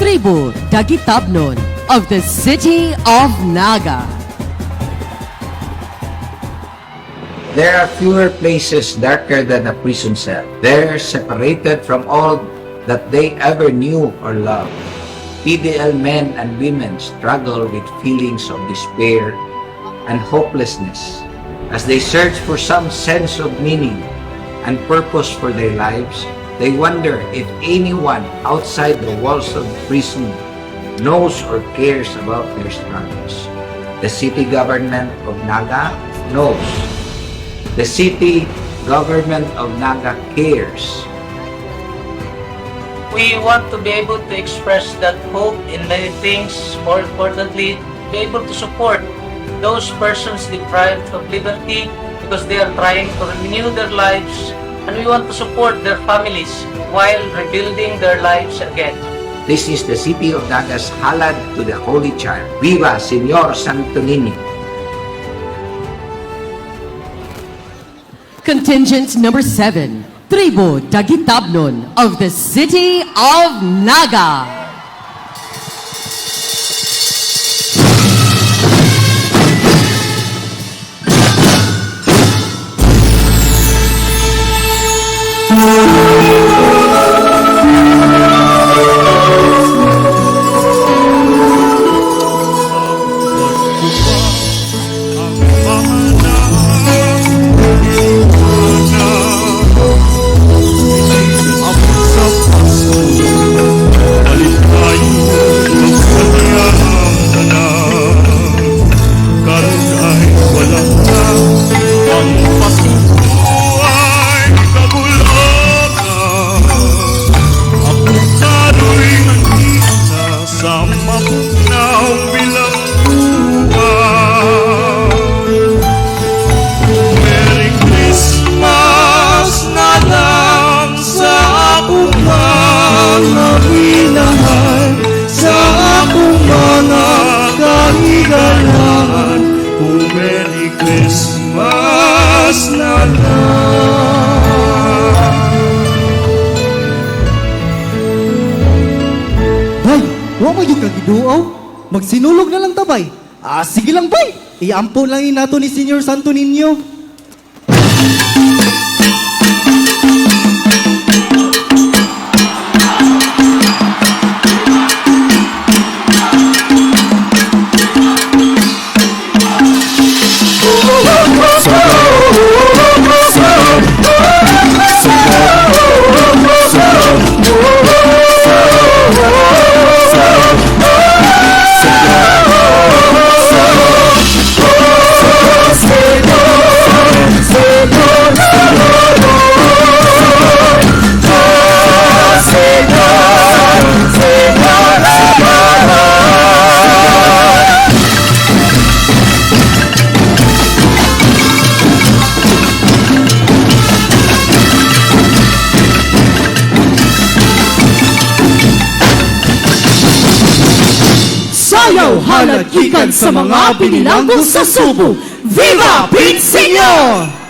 Tribu, Dagitabnon of the city of Naga. There are fewer places darker than a prison cell. They're separated from all that they ever knew or loved. PDL men and women struggle with feelings of despair and hopelessness as they search for some sense of meaning and purpose for their lives. They wonder if anyone outside the walls of the prison knows or cares about their struggles. The city government of Naga knows. The city government of Naga cares. We want to be able to express that hope in many things, more importantly, be able to support those persons deprived of liberty because they are trying to renew their lives, and we want to support their families while rebuilding their lives again. This is the city of Naga's halad to the Holy Child. Viva Señor Santo Niño! Contingent number 7, Tribu, Dagitabnon of the city of Naga. Merry Christmas, Naga. Bay, huwag mo yung kagiduaw. Magsinulog na lang tabay. Sige lang, bay. Iampon lang nato ni Senior Santo Niño. Sayaw halad gikan sa mga bininanggo sa Subo. Viva Pinsinyo!